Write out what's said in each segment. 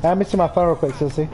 Let me see my phone real quick, Sissy.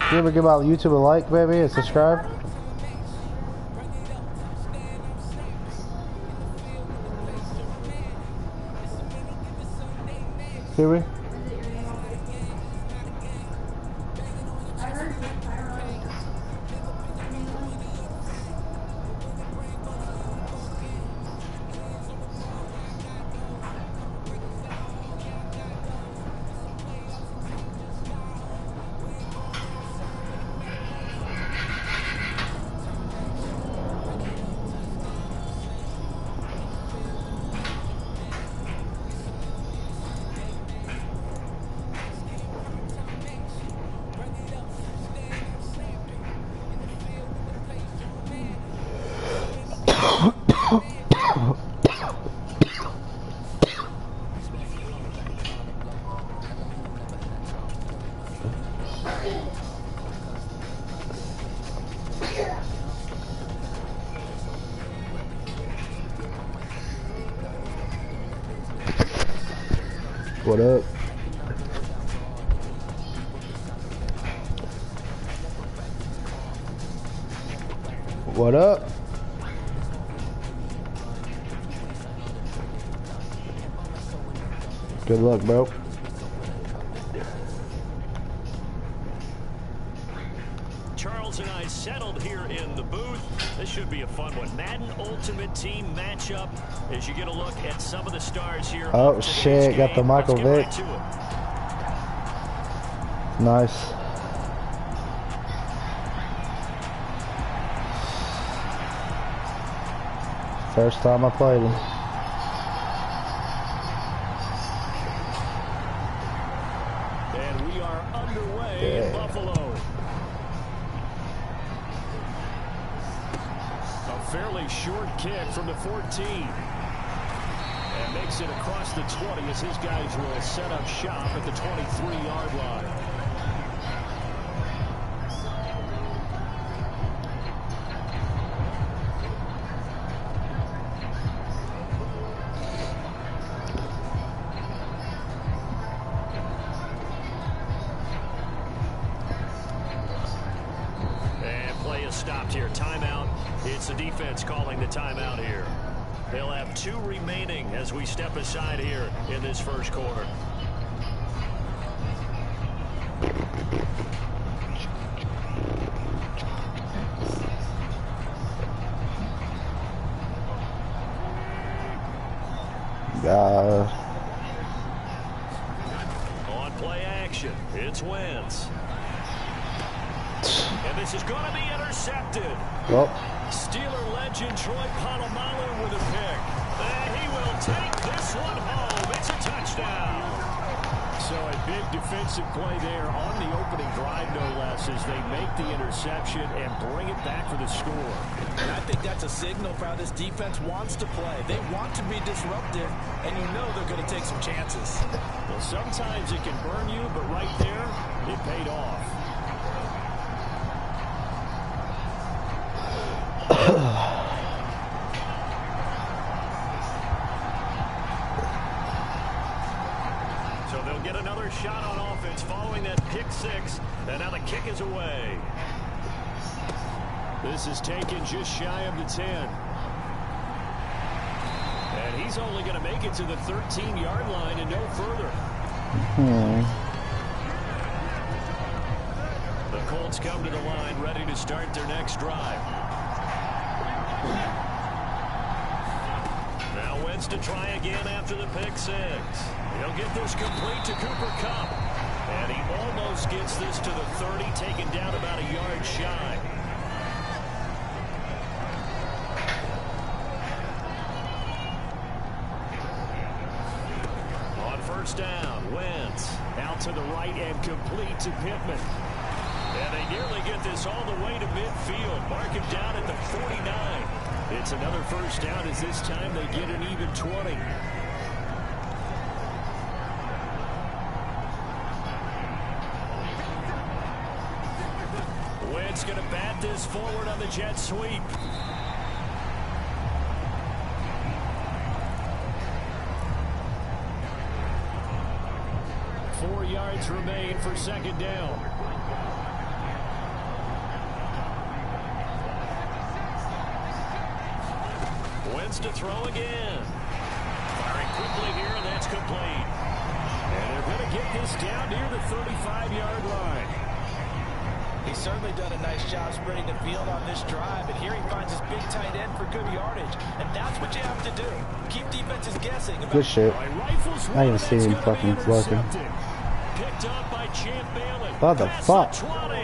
You ever give my YouTube a like, baby, and subscribe? Hear me? What up? What up? Good luck, bro. Charles and I settled here in the booth. This should be a fun one. Madden Ultimate Team matchup as you get a look at some of the stars here. Oh shit, got the Michael Vick. Right, nice. First time I played him. And we are underway in Buffalo. A fairly short kick from the 14. And makes it across the 20 as his guys will set up shop at the 23-yard line. Stopped here. Timeout. It's the defense calling the timeout here. They'll have 2 remaining as we step aside here in this first quarter. On play action, it's Wentz. And this is going to be intercepted. Well. Steeler legend Troy Polamalu with a pick. And he will take this one home. It's a touchdown. So a big defensive play there on the opening drive, no less, as they make the interception and bring it back for the score. And I think that's a signal for how this defense wants to play. They want to be disruptive, and you know they're going to take some chances. Well, sometimes it can burn you, but right there, it paid off. get another shot on offense following that pick six. And now the kick is away. This is taken just shy of the 10. And he's only going to make it to the 13-yard line and no further. The Colts come to the line ready to start their next drive. Now Wentz to try again after the pick six. He'll get this complete to Cooper Kupp. And he almost gets this to the 30, taken down about a yard shy. On first down, Wentz out to the right and complete to Pittman. And they nearly get this all the way to midfield. Mark him down at the 49. It's another first down as this time they get an even 20. Wentz going to bat this forward on the jet sweep. Four yards remain for second down. Wentz to throw again. Firing quickly here, and that's complete. And they're going to get this down near the 35-yard line. He's certainly done a nice job spreading the field on this drive, and here he finds his big tight end for good yardage. And that's what you have to do. Keep defenses guessing. Good shit. I didn't see him fucking working. Picked up by Champ Bailey. What the fuck? 20.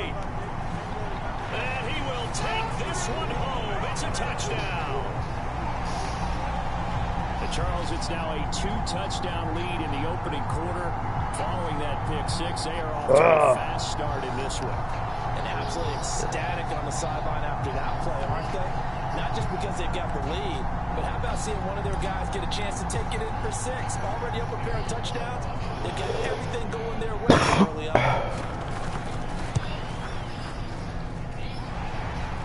And he will take this one home. It's a touchdown. Charles, it's now a 2-touchdown lead in the opening quarter. Following that pick six, they are off to a fast start in this one. And absolutely ecstatic on the sideline after that play, aren't they? Not just because they've got the lead, but how about seeing one of their guys get a chance to take it in for six? Already up a pair of touchdowns. They've got everything going their way early on.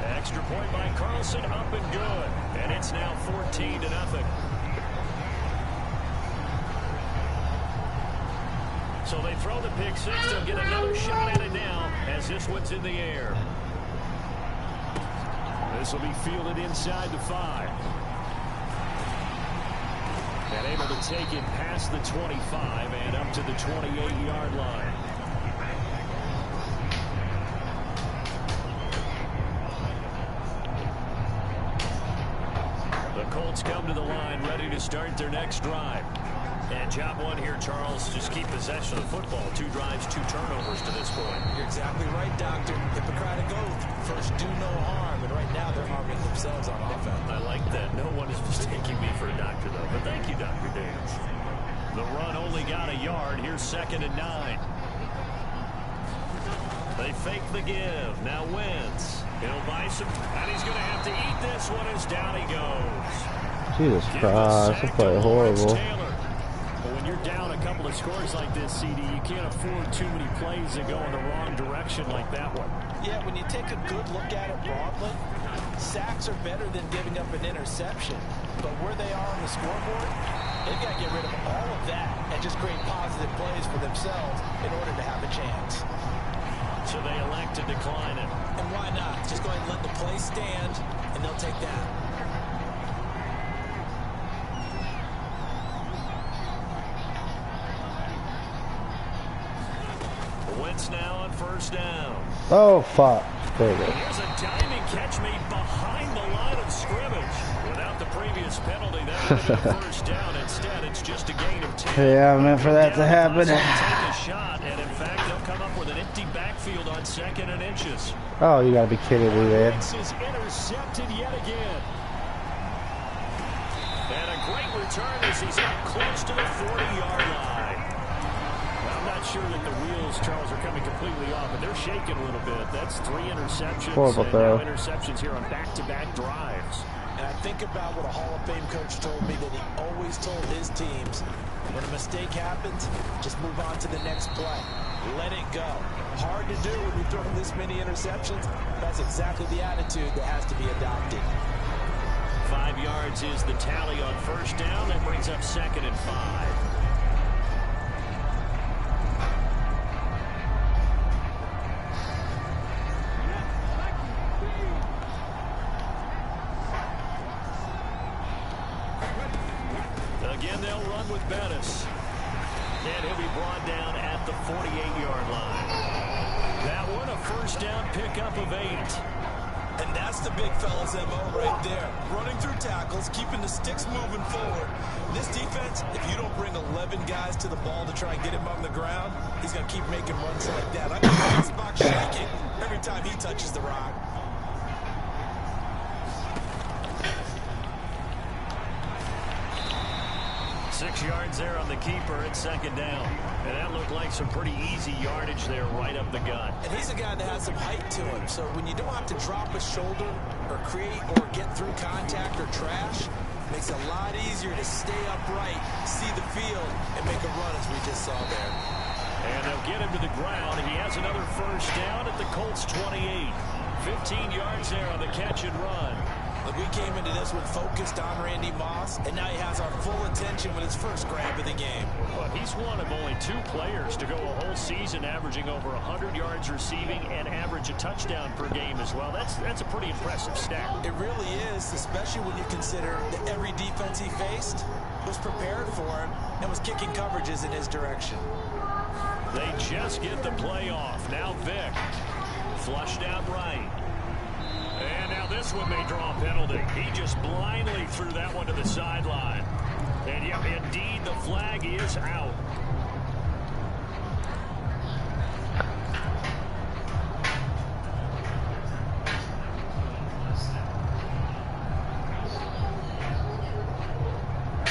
Extra point by Carlson, up and good. And it's now 14-0. So they throw the pick six. They'll get another shot at it now as this one's in the air. This will be fielded inside the 5. And able to take it past the 25 and up to the 28-yard line. The Colts come to the line ready to start their next drive. And job one here, Charles, just keep possession of the football. 2 drives, 2 turnovers to this point. You're exactly right, Doctor. Hippocratic oath. First, do no harm. And right now, they're harming themselves on offense. I like that. No one is mistaking me for a doctor, though. But thank you, Dr. Dance. The run only got a yard. Here's 2nd and 9. They fake the give. Now Wentz. He'll buy some. And he's going to have to eat this one as down he goes. Jesus Christ, I play horrible. When you're down a couple of scores like this, CD, you can't afford too many plays that go in the wrong direction like that one. Yeah, when you take a good look at it broadly, sacks are better than giving up an interception. But where they are on the scoreboard, they've got to get rid of all of that and just create positive plays for themselves in order to have a chance. So they elect to decline it. And why not? Just go ahead and let the play stand, and they'll take that. Wentz now on first down. Oh, fuck. There we go. Here's a diving catch made behind the line of scrimmage. Without the previous penalty, that would have been a first down. Instead, it's just a gain of 10. Yeah, I meant for that to happen. Take a shot, and in fact, they'll come up with an empty backfield on 2nd and inches. Oh, you gotta be kidding me, man. Wentz is intercepted yet again. And a great return as he's up close to the 40-yard line. I'm not sure that the wheels, Charles, are coming completely off, but they're shaking a little bit. That's 3 interceptions. Horrible throw. Now interceptions here on back-to-back drives. And I think about what a Hall of Fame coach told me that he always told his teams, when a mistake happens, just move on to the next play. Let it go. Hard to do when you're throwing this many interceptions. That's exactly the attitude that has to be adopted. 5 yards is the tally on first down. That brings up 2nd and 5. again, they'll run with Bettis. And he'll be brought down at the 48-yard line. That one, a first down pickup of 8. And that's the big fella's MO right there. Running through tackles, keeping the sticks moving forward. This defense, if you don't bring 11 guys to the ball to try and get him on the ground, he's going to keep making runs like that. I can see this box shaking every time he touches the rock. Six yards there on the keeper at second down. And that looked like some pretty easy yardage there right up the gut. And he's a guy that has some height to him. So when you don't have to drop a shoulder or create or get through contact or trash, it makes it a lot easier to stay upright, see the field, and make a run as we just saw there. And they'll get him to the ground. He has another first down at the Colts 28. 15 yards there on the catch and run. Look, we came into this one focused on Randy Moss, and now he has our full attention with his first grab of the game. Well, he's one of only 2 players to go a whole season averaging over 100 yards receiving and average a touchdown per game as well. That's a pretty impressive stat. It really is, especially when you consider that every defense he faced was prepared for him and was kicking coverages in his direction. They just get the play off. Now Vick flushed out right. And now this one may draw a penalty. He just blindly threw that one to the sideline. And yeah, indeed, the flag is out.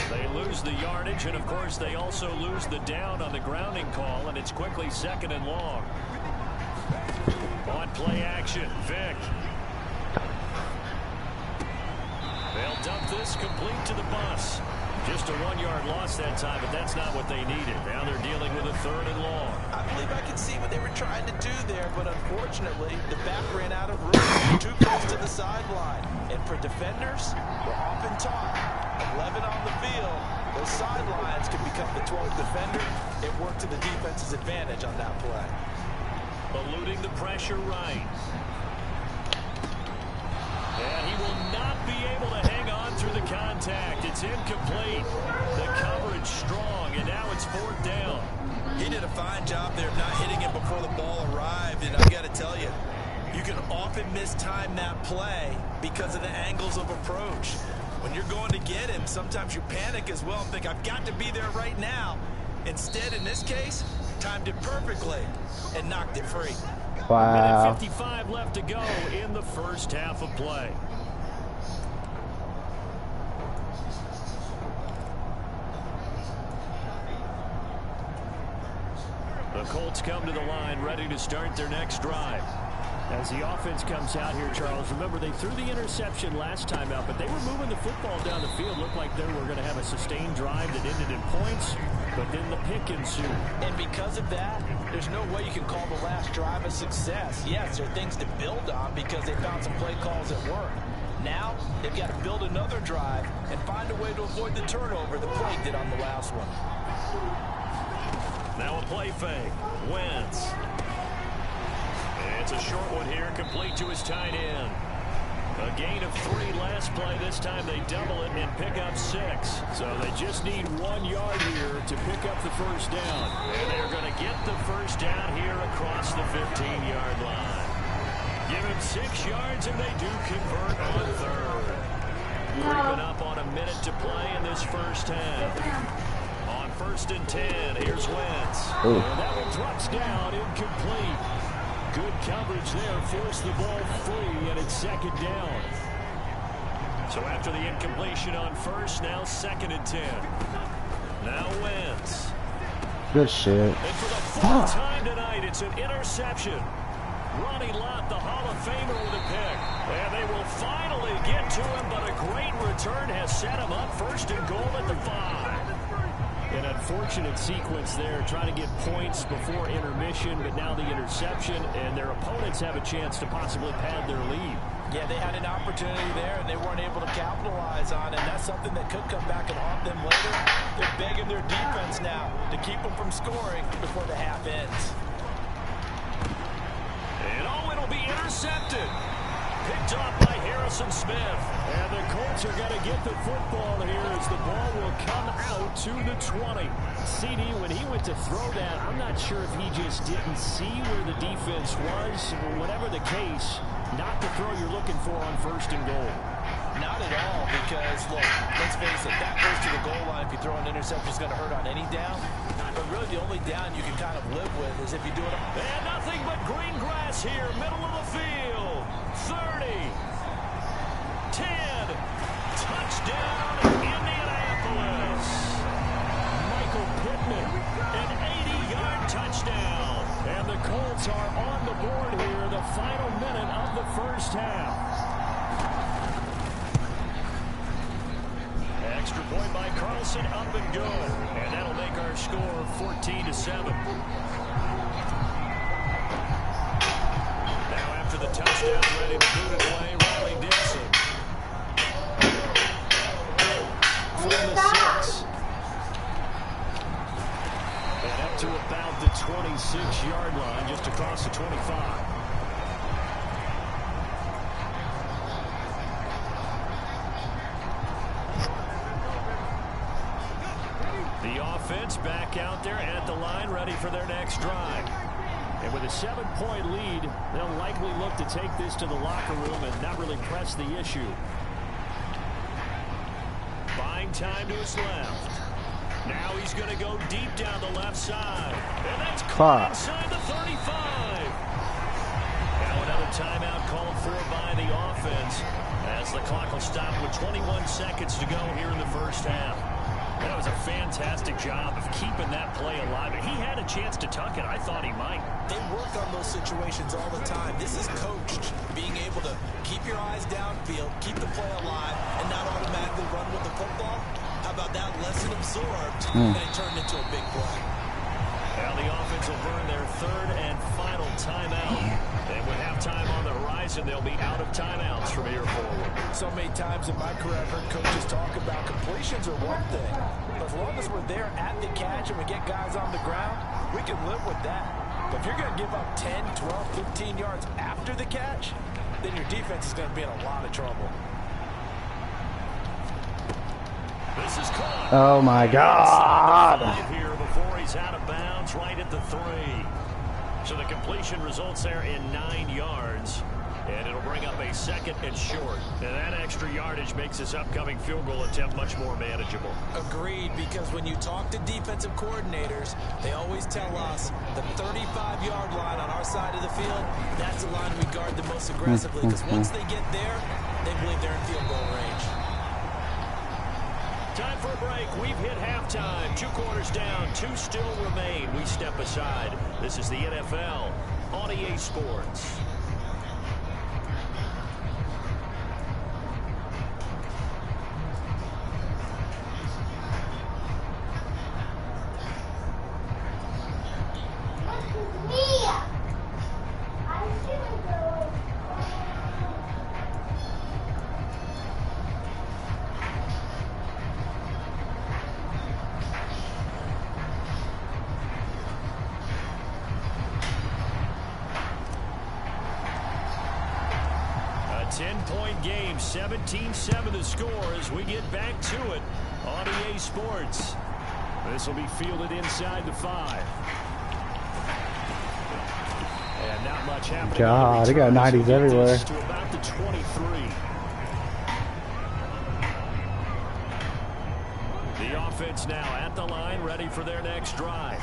They lose the yardage, and of course, they also lose the down on the grounding call, and it's quickly second and long. On play action, Vick. They'll dump this complete to the bus. Just a 1-yard loss that time, but that's not what they needed. Now they're dealing with a third and long. I believe I can see what they were trying to do there, but unfortunately, the back ran out of room. Too close to the sideline. And for defenders, we're often taught 11 on the field. Those sidelines can become the 12th defender. It worked to the defense's advantage on that play. Eluding the pressure right. And he will not be able to hang on through the contact. It's incomplete. The coverage strong, and now it's 4th down. He did a fine job there of not hitting him before the ball arrived, and I got to tell you, you can often mistime that play because of the angles of approach. When you're going to get him, sometimes you panic as well and think, I've got to be there right now. Instead, in this case, timed it perfectly and knocked it free. Wow. Minute 55 left to go in the first half of play. The Colts come to the line ready to start their next drive. As the offense comes out here, Charles, remember they threw the interception last time out, but they were moving the football down the field. Looked like they were going to have a sustained drive that ended in points, but then the pick ensued. And because of that, there's no way you can call the last drive a success. Yes, there are things to build on because they found some play calls that work. Now, they've got to build another drive and find a way to avoid the turnover the play did on the last one. Now a play fake. Wentz. It's a short one here, complete to his tight end. A gain of 3 last play. This time they double it and pick up 6. So they just need 1 yard here to pick up the first down. And they're going to get the first down here across the 15-yard line. Give him 6 yards and they do convert on 3rd. Creeping up on a minute to play in this first half. On 1st and 10, here's Wentz. And that one drops down, incomplete. Good coverage there, forced the ball free, and it's 2nd down. So after the incompletion on 1st, now 2nd and 10. Now Wentz. Good shit. And for the 4th time tonight, it's an interception. Ronnie Lott, the Hall of Famer, with a pick. And they will finally get to him, but a great return has set him up 1st and goal at the 5. An unfortunate sequence there, trying to get points before intermission, but now the interception, and their opponents have a chance to possibly pad their lead. Yeah, they had an opportunity there, and they weren't able to capitalize on it. And that's something that could come back and haunt them later. They're begging their defense now to keep them from scoring before the half ends. And oh, it'll be intercepted. picked off by Harrison Smith. And the Colts are going to get the football here as the ball will come out to the 20. CD, when he went to throw that, I'm not sure if he just didn't see where the defense was. Whatever the case, not the throw you're looking for on 1st and goal. Not at all, because, look, let's face it, that goes to the goal line. If you throw an interception, it's going to hurt on any down. But really, the only down you can kind of live with is if you do it. And nothing but green grass here, middle of the field. 30, 10, touchdown, Indianapolis. Michael Pittman, an 80-yard touchdown. And the Colts are on the board here, the final minute of the 1st half. Extra point by Carlson, up and good. And that'll make our score 14-7. Now after the touchdown, ready to boot it away, Riley Dixon. From the 6. And up to about the 26-yard line, just across the 25. The offense back out there at the line, ready for their next drive. And with a 7-point lead, they'll likely look to take this to the locker room and not really press the issue. Buying time to his left. Now he's going to go deep down the left side. And that's caught inside the 35. Now another timeout called for by the offense as the clock will stop with 21 seconds to go here in the 1st half. That was a fantastic job of keeping that play alive. He had a chance to tuck it. I thought he might. They work on those situations all the time. This is coached, being able to keep your eyes downfield, keep the play alive, and not automatically run with the football. How about that lesson absorbed and turned into a big play? Now the offense will burn their 3rd and final timeout. And with halftime on the horizon, they'll be out of timeouts from here forward. So many times in my career, I've heard coaches talk about completions are one thing. But as long as we're there at the catch and we get guys on the ground, we can live with that. But if you're going to give up 10, 12, 15 yards after the catch, then your defense is going to be in a lot of trouble. This is caught. Oh, my God. Here before he's out of bounds, right at the 3. So the completion results there in 9 yards. And it'll bring up a 2nd and short. And that extra yardage makes this upcoming field goal attempt much more manageable. Agreed, because when you talk to defensive coordinators, they always tell us the 35-yard line on our side of the field, that's the line we guard the most aggressively. Because once they get there, they believe they're in field goal range. Time for a break. We've hit halftime. 2 quarters down. 2 still remain. We step aside. This is the NFL on EA Sports. A 10-point game, 17-7 the score as we get back to it on EA Sports. This will be fielded inside the 5. And not much happening. God, they got 90s everywhere. To about the 23. The offense now at the line, ready for their next drive.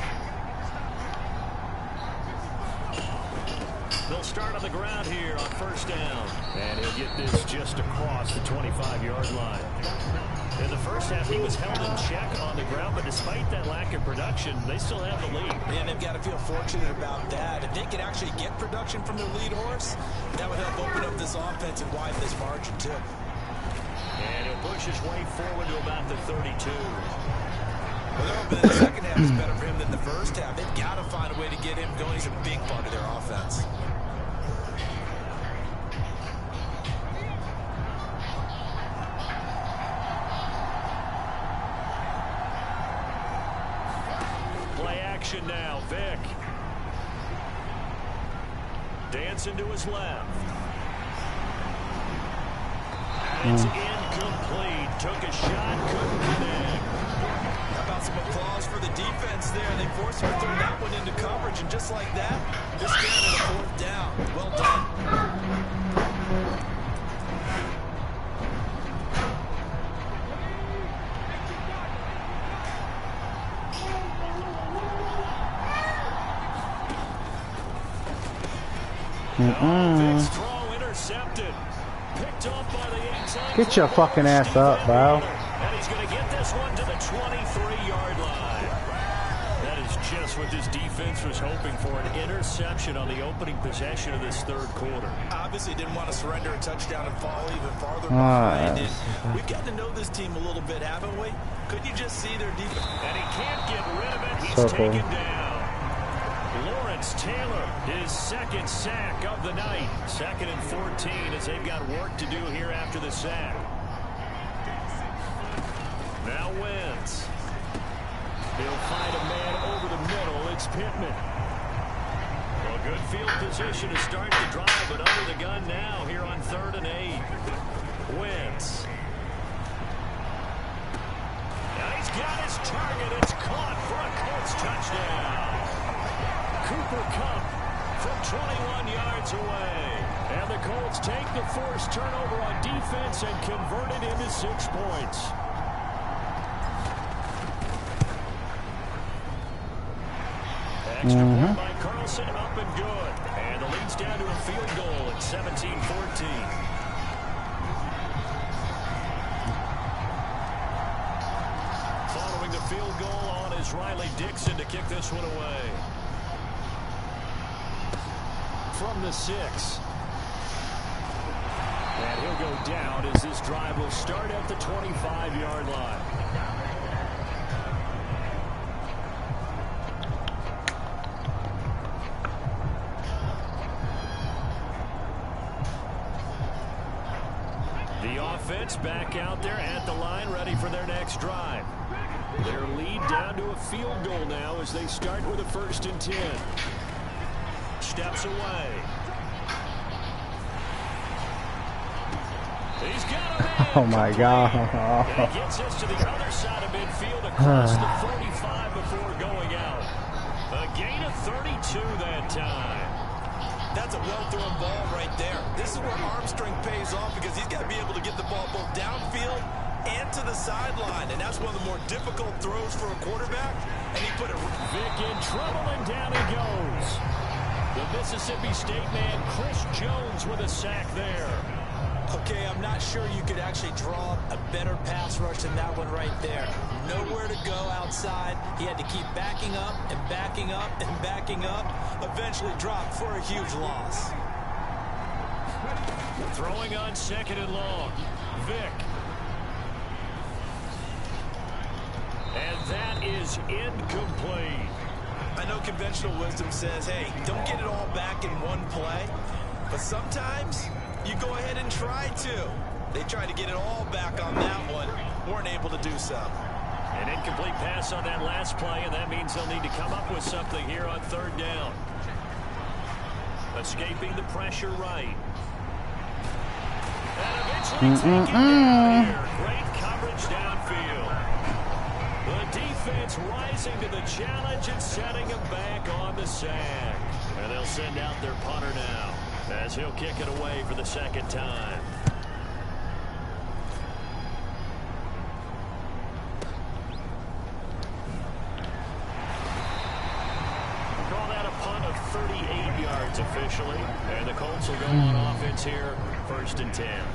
They'll start on the ground here on 1st down. And he'll get this just across the 25-yard line. In the 1st half, he was held in check on the ground, but despite that lack of production, they still have the lead. And they've got to feel fortunate about that. If they could actually get production from their lead horse, that would help open up this offense and widen this margin, too. And he'll push his way forward to about the 32. Well, they're hoping that the 2nd half is better for him than the 1st half. They've got to find a way to get him going. He's a big part of their offense. Now, Vic. Dancing to his left. it's incomplete. Took a shot, couldn't connect. How about some applause for the defense there? They forced him to throw that one into coverage, and just like that, they're staring at a fourth down. Well done. Big throw intercepted. Picked off by the 18. Get your fucking ass up, bro. And he's going to get this one to the 23-yard line. That is just what this defense was hoping for, an interception on the opening possession of this third quarter. Obviously didn't want to surrender a touchdown and fall even farther behind. And we've got to know this team a little bit, haven't we? Couldn't you just see their defense? And he can't get rid of it. He's taken down. Taylor, his second sack of the night. 2nd and 14 as they've got work to do here after the sack. Now Wentz. He'll find a man over the middle. It's Pittman. Well, good field position to start the drive, but under the gun now here on 3rd and 8. Wentz. Now he's got his target. It's caught for a Colts touchdown. Cooper Kupp from 21 yards away. And the Colts take the forced turnover on defense and convert it into 6 points. Extra point by Carlson, up and good. And the lead's down to a field goal at 17-14. Following the field goal on is Riley Dixon to kick this one away. From the 6. And he'll go down as this drive will start at the 25-yard line. The offense back out there at the line, ready for their next drive. Their lead down to a field goal now as they start with a 1st and 10. Steps away. He's got a man. Oh my God. And he gets this to the other side of midfield across the 45 before going out. A gain of 32 that time. That's a well-thrown ball right there. This is where arm strength pays off because he's got to be able to get the ball both downfield and to the sideline. And that's one of the more difficult throws for a quarterback. And he put it. Vic in trouble and down he goes. The Mississippi State man, Chris Jones, with a sack there. Okay, I'm not sure you could actually draw a better pass rush than that one right there. Nowhere to go outside. He had to keep backing up and backing up and backing up. Eventually dropped for a huge loss. Throwing on 2nd and long. Vic. And that is incomplete. I know conventional wisdom says, hey, don't get it all back in one play. But sometimes you go ahead and try to. They tried to get it all back on that one. Weren't able to do so. An incomplete pass on that last play, and that means they'll need to come up with something here on 3rd down. Escaping the pressure right. And eventually taken down here. Great coverage downfield. The defense rising to the challenge and setting him back on the sack. And they'll send out their punter now as he'll kick it away for the 2nd time. Call that a punt of 38 yards officially. And the Colts will go on offense here, 1st and 10.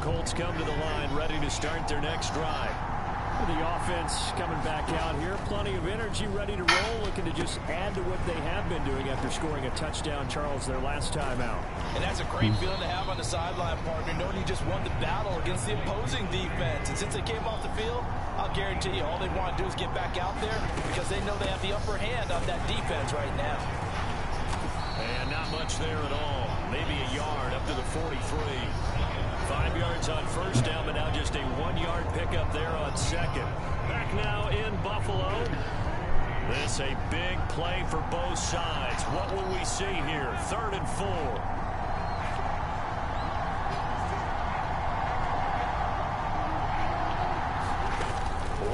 Colts come to the line, ready to start their next drive. The offense coming back out here, plenty of energy, ready to roll, looking to just add to what they have been doing after scoring a touchdown, Charles, their last time out. And that's a great feeling to have on the sideline, partner, knowing you just won the battle against the opposing defense. And since they came off the field, I'll guarantee you all they want to do is get back out there because they know they have the upper hand on that defense right now. And now Not much there at all. Maybe a yard up to the 43. 5 yards on first down, but now just a 1-yard pickup there on second. Back now in Buffalo. This a big play for both sides. What will we see here? 3rd and 4.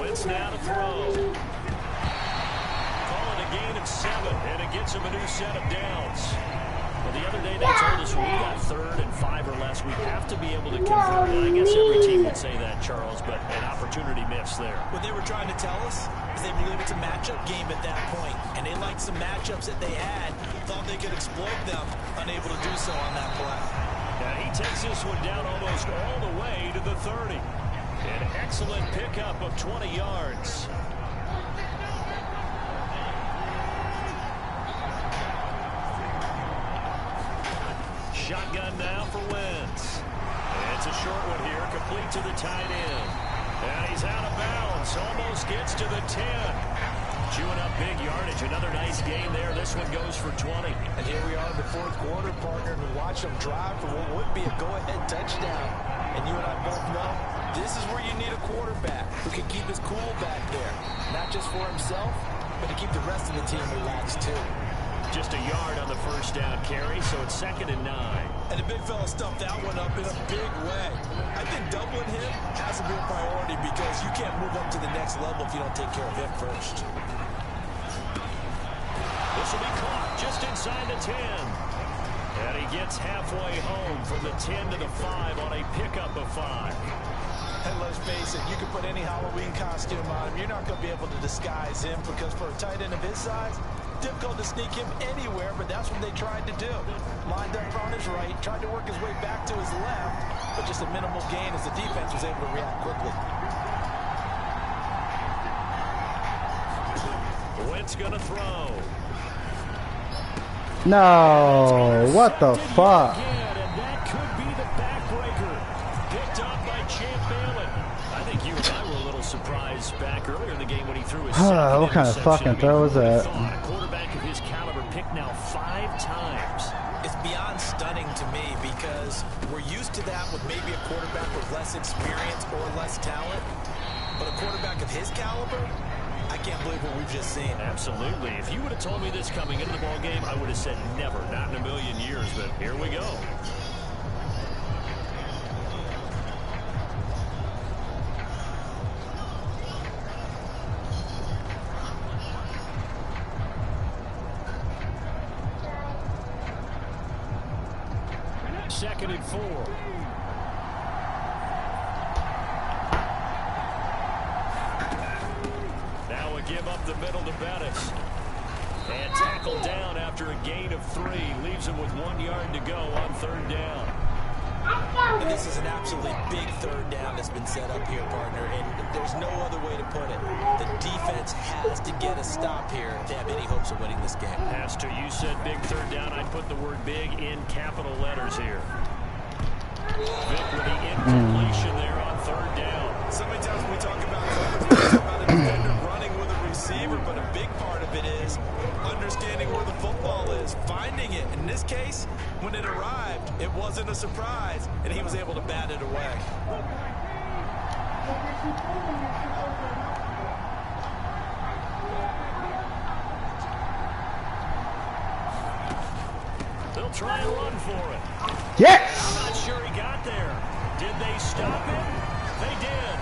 Wentz now to throw. Call it a gain of 7, and it gets him a new set of downs. Well, the other day they told us when we got 3rd and 5 or less, we have to be able to convert. And I guess every team would say that, Charles, but an opportunity missed there. What they were trying to tell us is they believe it's a matchup game at that point, and they liked some matchups that they had, thought they could exploit them, unable to do so on that play. Now he takes this one down almost all the way to the 30. An excellent pickup of 20 yards. Shotgun now for Wentz. It's a short one here, complete to the tight end. And he's out of bounds, almost gets to the 10. Chewing up big yardage, another nice gain there. This one goes for 20. And here we are in the 4th quarter, partner, and we watch them drive for what would be a go-ahead touchdown. And you and I both know this is where you need a quarterback who can keep his cool back there. Not just for himself, but to keep the rest of the team relaxed too. Just a yard on the first down carry, so it's 2nd and 9. And the big fella stuffed that one up in a big way. I think doubling him has to be a priority because you can't move up to the next level if you don't take care of him first. This will be caught just inside the 10. And he gets halfway home from the 10 to the 5 on a pickup of 5. And let's face it, you can put any Halloween costume on him. You're not going to be able to disguise him because for a tight end of his size, difficult to sneak him anywhere, but that's what they tried to do. Lined up on his right, tried to work his way back to his left, but just a minimal gain as the defense was able to react quickly. Wentz going to throw. No, what the fuck? And that could be the backbreaker. Picked up by Champ Bailey. I think you and I were a little surprised back earlier in the game when he threw his second What kind of fucking throw was that? A quarterback of his caliber picked now 5 times. It's beyond stunning to me because we're used to that with maybe a quarterback with less experience or less talent. But a quarterback of his caliber, I can't believe what we've just seen. Absolutely. If you would have told me this coming into the ball game, I would have said never, not in a million years, but here we go. Second and 4. Now a give up the middle to Bettis. And tackled down after a gain of 3. Leaves him with 1 yard to go on 3rd down. And this is an absolutely big 3rd down that's been set up here, partner. And there's no other way to put it. The defense has to get a stop here if they have any hopes of winning this game. Has to. You said big 3rd down. I'd put the word big in capital letters here. Vic with the incompletion there on 3rd down. So many times when we talk about coverage, we talk about a defender running with a receiver, but a big part of it is understanding where the football is, finding it. In this case, when it arrived, it wasn't a surprise, and he was able to bat it away. They'll try and run for it. Yes! I'm not sure he got there. Did they stop him? They did.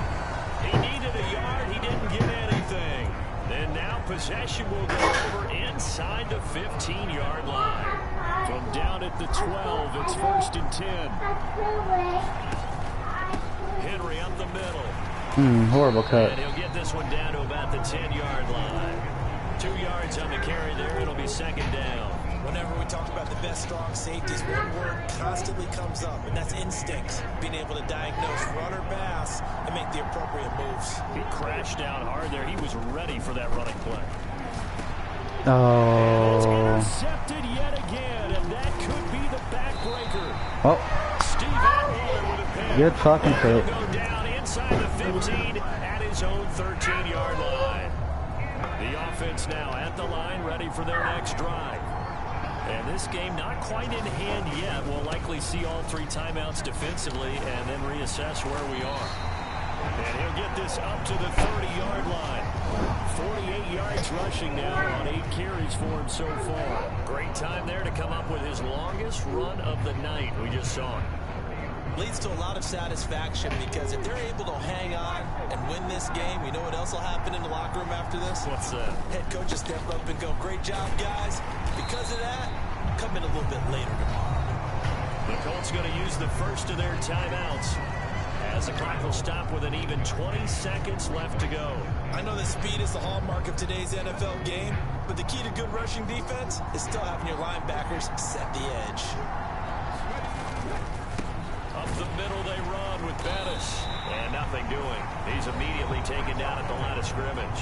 He needed a yard. He didn't get anything. And now possession will go over inside the 15-yard line. From down at the 12, it's 1st and 10. Henry up the middle. Horrible cut. And he'll get this one down to about the 10-yard line. 2 yards on the carry there. It'll be 2nd down. Whenever we talk about the best strong safeties, one word constantly comes up, and that's instincts. Being able to diagnose run or pass and make the appropriate moves. He crashed down hard there. He was ready for that running play. Oh. It's intercepted yet again, and that could be the backbreaker. Oh. Steve Atwater with a pick. Good fucking He'll pick. go down inside the 15 at his own 13-yard line. The offense now at the line, ready for their next drive. And this game not quite in hand yet. We'll likely see all 3 timeouts defensively and then reassess where we are. And he'll get this up to the 30-yard line. 48 yards rushing now on 8 carries for him so far. Great time there to come up with his longest run of the night. We just saw it. Leads to a lot of satisfaction because if they're able to hang on and win this game, you know what else will happen in the locker room after this? What's that? Head coach will step up and go, great job, guys. Because of that, come in a little bit later tomorrow. The Colts going to use the first of their timeouts as the clock will stop with an even 20 seconds left to go. I know that speed is the hallmark of today's NFL game, but the key to good rushing defense is still having your linebackers set the edge. Up the middle they run with Bettis. And nothing doing. He's immediately taken down at the line of scrimmage.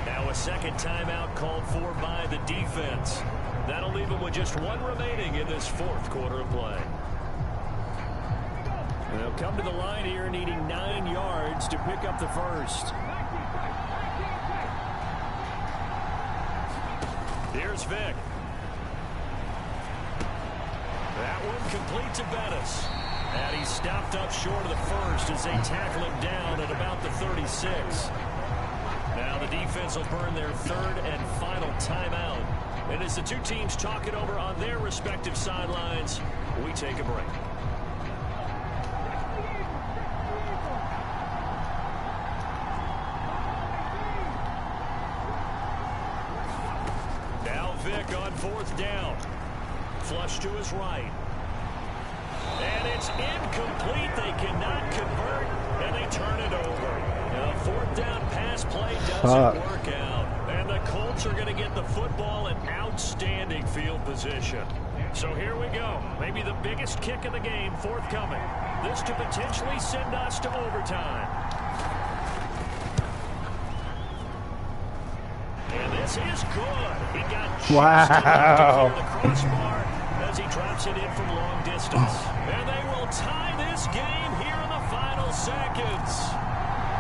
Now a second timeout called for by the defense. That'll leave him with just 1 remaining in this 4th quarter of play. They'll come to the line here needing 9 yards to pick up the first. Here's Vick. That one complete to Bettis. And he's stopped up short of the first as they tackle him down at about the 36. Now the defense will burn their 3rd and final timeout. And as the 2 teams talk it over on their respective sidelines, we take a break. Now Vick on 4th down. Flush to his right. And it's incomplete. They cannot convert, and they turn it over. Now, 4th down pass play doesn't work out. And the Colts are going to get the football in outstanding field position. So here we go. Maybe the biggest kick of the game forthcoming. This to potentially send us to overtime. And this is good. He got just enough to clear the crossbar as he drops it in from long distance. And they will tie this game here in the final seconds.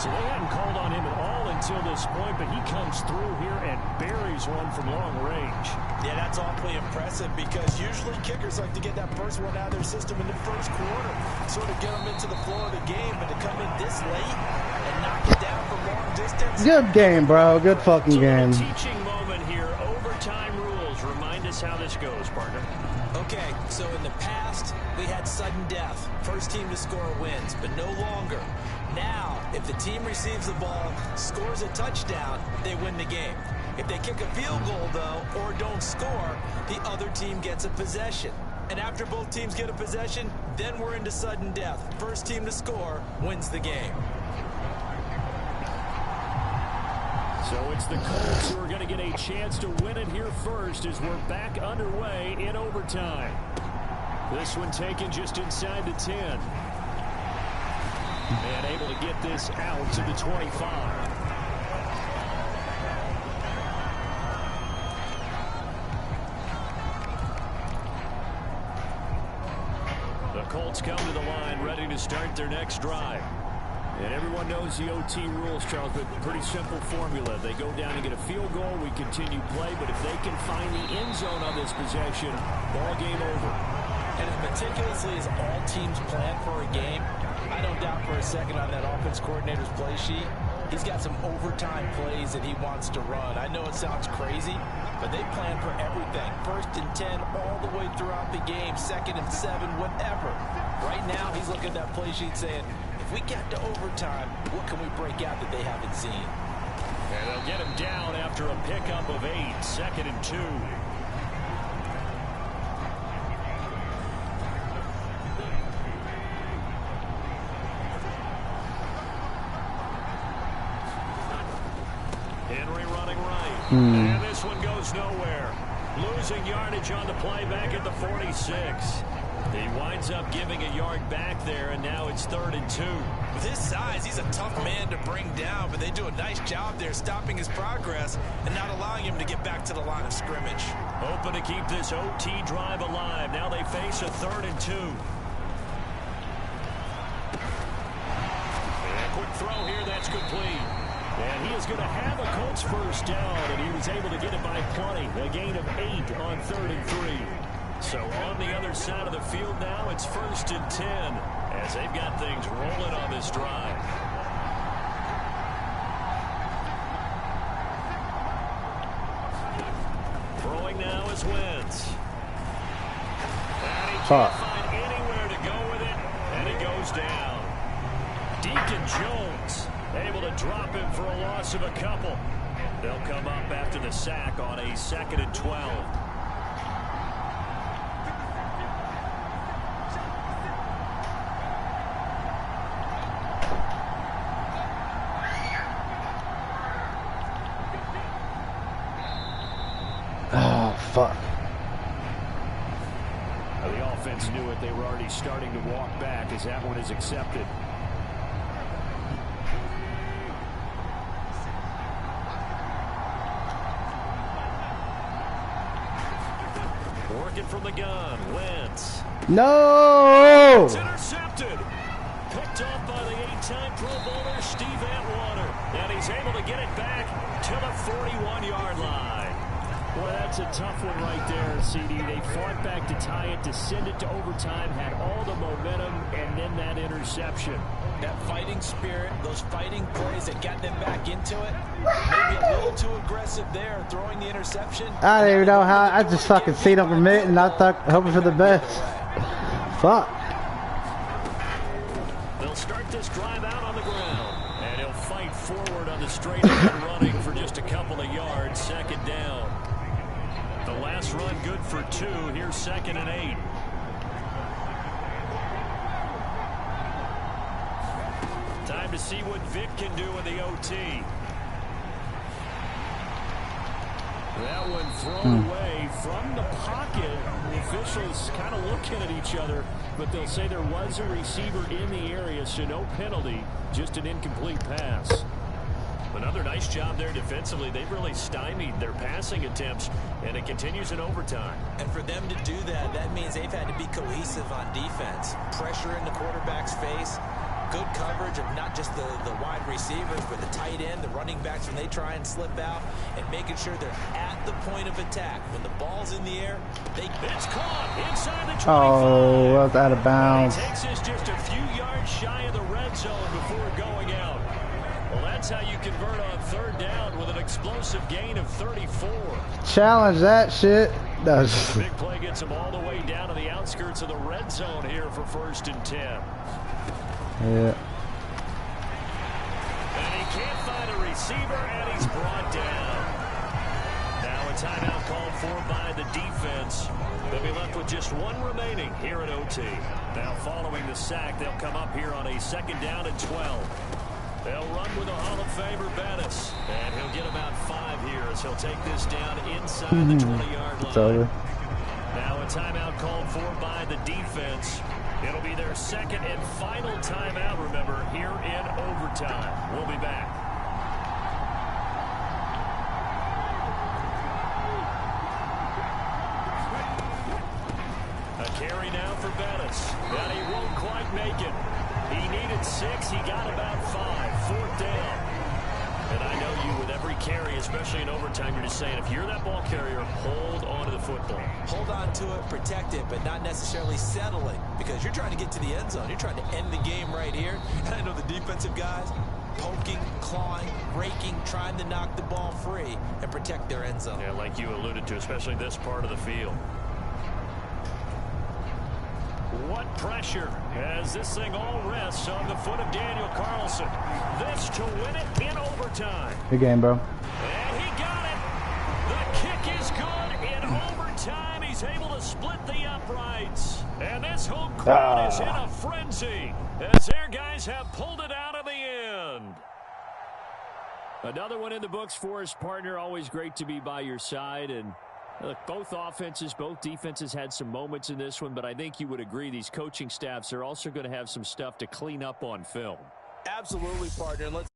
So they hadn't called on him at all until this point, but he comes through here and buries one from long range. Yeah, that's awfully impressive because usually kickers like to get that first one out of their system in the 1st quarter, sort of get them into the flow of the game, but to come in this late and knock it down from long distance. Good game, bro. Good fucking game. Teaching moment here. Overtime rules. Remind us how this goes, partner. Okay, so in the past, we had sudden death. First team to score wins, but no longer. Now, if the team receives the ball, scores a touchdown, they win the game. If they kick a field goal, though, or don't score, the other team gets a possession. And after both teams get a possession, then we're into sudden death. First team to score wins the game. So it's the Colts who are going to get a chance to win it here first as we're back underway in overtime. This one taken just inside the 10. And able to get this out to the 25. The Colts come to the line ready to start their next drive. And everyone knows the OT rules, Charles, but pretty simple formula. They go down and get a field goal, we continue play, but if they can find the end zone on this possession, ball game over. And as meticulously as all teams plan for a game, I don't doubt for a second on that offense coordinator's play sheet, he's got some overtime plays that he wants to run. I know it sounds crazy, but they plan for everything. 1st and 10 all the way throughout the game, 2nd and 7, whatever. Right now, he's looking at that play sheet saying, if we get to overtime, what can we break out that they haven't seen? And they'll get him down after a pickup of 8, 2nd and 2. Henry running right. And this one goes nowhere. Losing yardage on the play back at the 46. He winds up giving a yard back there, and now it's 3rd and 2. With his size, he's a tough man to bring down, but they do a nice job there stopping his progress and not allowing him to get back to the line of scrimmage. Hoping to keep this OT drive alive. Now they face a 3rd and 2. And a quick throw here, that's complete. And he is going to have a Colts first down, and he was able to get it by plenty. A gain of 8 on 3rd and 3. So on the other side of the field now, it's 1st and 10 as they've got things rolling on this drive. Throwing now is Wentz. And he can't find anywhere to go with it, and it goes down. Deacon Jones able to drop him for a loss of a couple. They'll come up after the sack on a 2nd and 12. Oh, fuck. The offense knew it. They were already starting to walk back as that one is accepted. Working from the gun, Wentz. No! It's intercepted. Picked off by the 8-time Pro Bowler Steve Atwater. And he's able to get it back to the 41-yard line. Boy, that's a tough one right there, CD. They fought back to tie it, to send it to overtime, had all the momentum, and then that interception. That fighting spirit, those fighting plays that got them back into it. Maybe a little too aggressive there, throwing the interception. I don't even know how. I just fucking seen him commit and I thought, hoping for the best. Fuck. They'll start this drive out on the ground, and he'll fight forward on the straight and running for just a couple of yards. 2nd down. The last run good for 2. Here's 2nd and 8. Time to see what Vic can do in the OT. That one thrown away from the pocket. The officials kind of looking at each other, but they'll say there was a receiver in the area, so no penalty, just an incomplete pass. Another nice job there defensively. They've really stymied their passing attempts, and it continues in overtime. And for them to do that, that means they've had to be cohesive on defense. Pressure in the quarterback's face. Good coverage of not just the wide receivers, but the tight end, the running backs when they try and slip out, and making sure they're at the point of attack. When the ball's in the air, it's caught inside the 25. Oh, that was out of bounds. He takes us just a few yards shy of the red zone before going out. Well, that's how you convert on 3rd down with an explosive gain of 34. Challenge that shit. That's Big play gets him all the way down to the outskirts of the red zone here for 1st and 10. yeah. And he can't find a receiver, and he's brought down. Now a timeout called for by the defense. They'll be left with just 1 remaining here at OT. Now following the sack, they'll come up here on a 2nd down and 12. They'll run with a Hall of Famer, Bettis, and he'll get about 5 here as he'll take this down inside the 20-yard line. Over. Now a timeout called for by the defense. It'll be their 2nd and final timeout, remember, here in overtime. We'll be back. A carry now for Bettis, and he won't quite make it. He needed 6. He got about 5. 4th down. And I know you, with every carry, especially in overtime, you're just saying, if you're that ball carrier, hold on to the football. Hold on to it, protect it, but not necessarily settle it, because you're trying to get to the end zone. You're trying to end the game right here. And I know the defensive guys poking, clawing, raking, trying to knock the ball free and protect their end zone. Yeah, like you alluded to, especially this part of the field. What pressure as this thing all rests on the foot of Daniel Carlson. This to win it in overtime. Good game, bro. And he got it. The kick is good in overtime. He's able to split the uprights. And this home crowd is in a frenzy as their guys have pulled it out in the end. Another one in the books for his partner. Always great to be by your side. And look, both offenses, both defenses had some moments in this one, but I think you would agree these coaching staffs are also going to have some stuff to clean up on film. Absolutely, partner. Let's